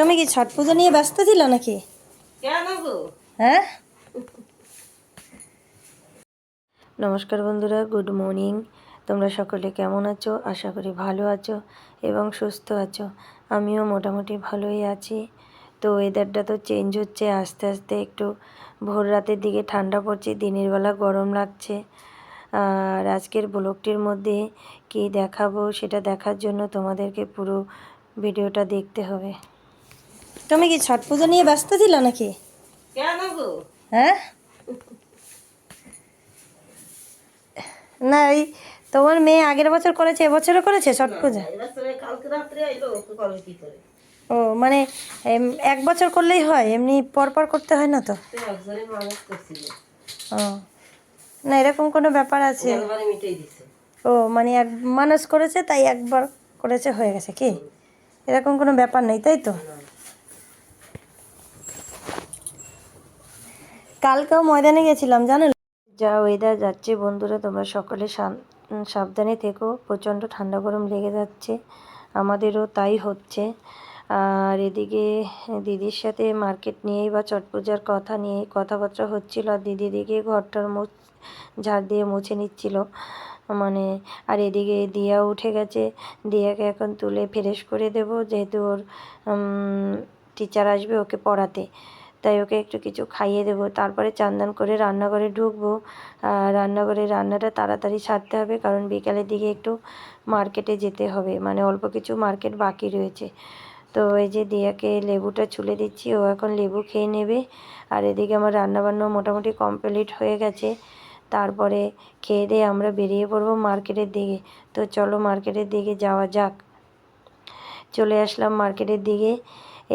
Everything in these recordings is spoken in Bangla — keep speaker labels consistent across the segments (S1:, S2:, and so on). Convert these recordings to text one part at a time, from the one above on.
S1: তুমি কি ছট পুজো নিয়ে ব্যস্ত ছিল নাকি? হ্যাঁ, নমস্কার বন্ধুরা, গুড মর্নিং। তোমরা সকলে কেমন আছো? আশা করি ভালো আছো এবং সুস্থ আছো। আমিও মোটামুটি ভালোই আছি। তো ওয়েদারটা তো চেঞ্জ হচ্ছে আস্তে আস্তে, একটু ভোর রাতের দিকে ঠান্ডা পড়ছে, দিনের বেলা গরম লাগছে। আর আজকের ব্লগটির মধ্যে কি দেখাবো সেটা দেখার জন্য তোমাদেরকে পুরো ভিডিওটা দেখতে হবে। তুমি কি ছট পুজো নিয়ে ব্যস্ত ছিল নাকি? হ্যাঁ, না এই তোমার মেয়ে আগের বছর করেছে, এবছরও করেছে ছট পুজো? ও মানে এক বছর করলেই হয়, এমনি পর করতে হয় না তো? ও না, এরকম কোনো ব্যাপার আছে? ও মানে এক মানুষ করেছে তাই একবার করেছে হয়ে গেছে কি? এরকম কোনো ব্যাপার নেই, তাই তো? কালকেও ময়দানে গেছিলাম জানো। যা ওয়েদার যাচ্ছে বন্ধুরা, তোমরা সকলে সাবধানে থেকো। প্রচণ্ড ঠান্ডা গরম লেগে যাচ্ছে, আমাদেরও তাই হচ্ছে। আর এদিকে দিদির সাথে মার্কেট নিয়েই বা ছট পূজার কথা নিয়ে কথাবার্তা হচ্ছিল। আর দিদি দিকে ঘরটার ঝাড় দিয়ে মুছে নিচ্ছিল মানে। আর এদিকে দিয়া উঠে গেছে, দিয়াকে এখন তুলে ফ্রেশ করে দেব, যেহেতু ওর টিচার আসবে ওকে পড়াতে, তাই ওকে একটু কিছু খাইয়ে দেবো। তারপরে চান করে রান্নাঘরে ঢুকবো। আর রান্নাঘরে রান্নাটা তাড়াতাড়ি সারতে হবে, কারণ বিকালের দিকে একটু মার্কেটে যেতে হবে, মানে অল্প কিছু মার্কেট বাকি রয়েছে। তো এই যে দিয়াকে লেবুটা ছুলে দিচ্ছি, ও এখন লেবু খেয়ে নেবে। আর এদিকে আমার রান্নাবান্না মোটামুটি কমপ্লিট হয়ে গেছে। তারপরে খেয়ে দিয়ে আমরা বেরিয়ে পড়বো মার্কেটের দিকে। তো চলো মার্কেটের দিকে যাওয়া যাক। চলে আসলাম মার্কেটের দিকে।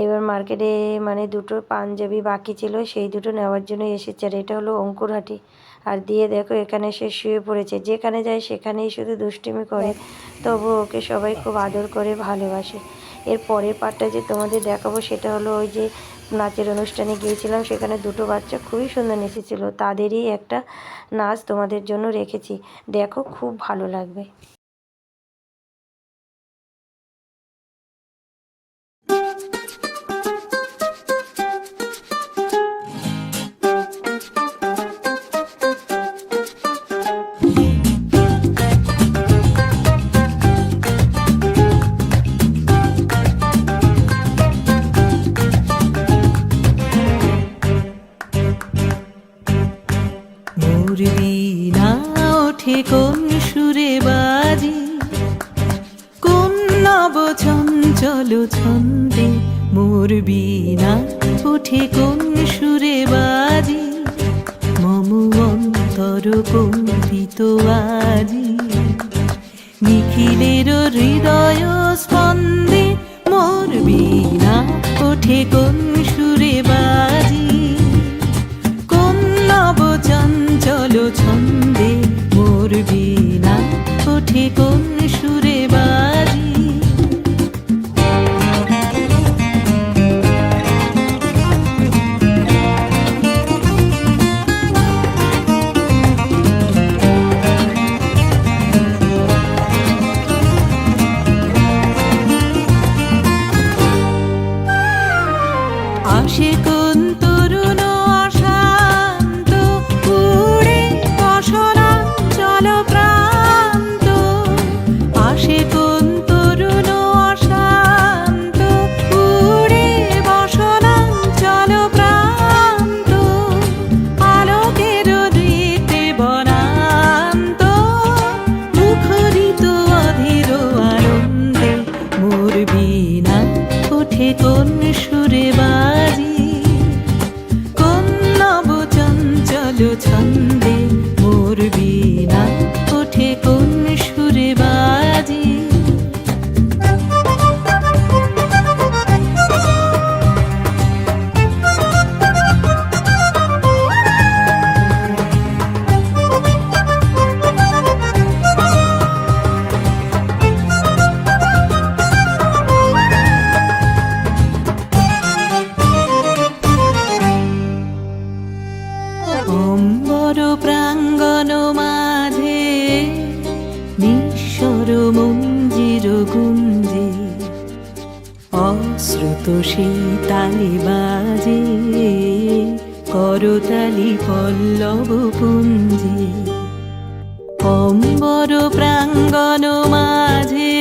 S1: এবার মার্কেটে মানে দুটো পাঞ্জাবি বাকি ছিল, সেই দুটো নেওয়ার জন্য এসেছে। আর এটা হলো অঙ্কুরহাটি। আর দিয়ে দেখো এখানে সে শুয়ে পড়েছে, যেখানে যায় সেখানেই শুধু দুষ্টুমি করে, তবু ওকে সবাই খুব আদর করে ভালোবাসে। এর পরের পার্টটা যে তোমাদের দেখাবো সেটা হলো ওই যে নাচের অনুষ্ঠানে গিয়েছিলাম, সেখানে দুটো বাচ্চা খুবই সুন্দর নেচেছিল, তাদেরই একটা নাচ তোমাদের জন্য রেখেছি, দেখো খুব ভালো লাগবে।
S2: কোন সুরে বাজি, কোন নব চঞ্চল ছন্দে মোর বীণা ওঠে কোন সুরে বাজি, মম অন্তর কম্পিত আজি, নিখিলের হৃদয় স্পন্দে মোর বীণা ওঠে কোন সুরে বাজি, কোন নব চঞ্চল ছন্দে মোর বীণা ওঠে কোন সুরে বাজি। আসে কোন তরুণ অশান্ত উড়ে অসরা চল প্রান্ত, আসে কোন তরুণ অশান্ত উড়ে বসনা চল প্রান্ত, আলোকের দৃতে বনান্ত মুখরিত অধীর আনন্দে মোর বীণা ওঠে কোন সুরে বাজি, কোন নব চঞ্চল ছন্দে মোর বীণা ওঠে কোন সুরে বাজি। অম্বর প্রাঙ্গণ মাঝে অশ্রুত সেই তালে বাজে করতালি পল্লব পুঞ্জে, অম্বর প্রাঙ্গণ মাঝে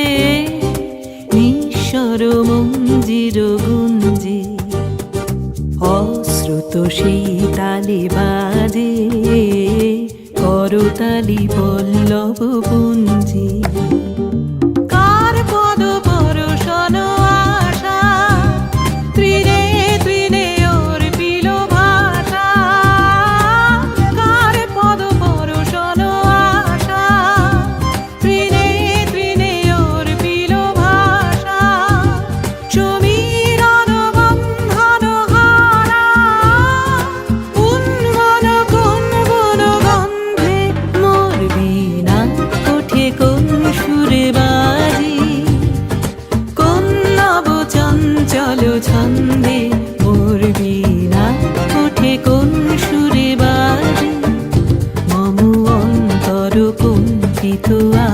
S2: নিঃস্বর মঞ্জির গুঞ্জে, অশ্রুত সেই তালে বাজে করতালি পল্লব পুঞ্জে। কার পদ পরশন আশা তৃণে তৃণে অর্পিল ভাষা, কার পদ পরশন আশা তৃণে তৃণে অর্পিল ভাষা, সমীরণ বন্ধন হারা উন্মন কোন বন গন্ধে, মোর বীণা ওঠে কোন সুরে বাজে, কোন নব চঞ্চল ছন্দে, মোর বীণা ওঠে কোন সুরে বাজে, মম অন্তর কম্পিত আ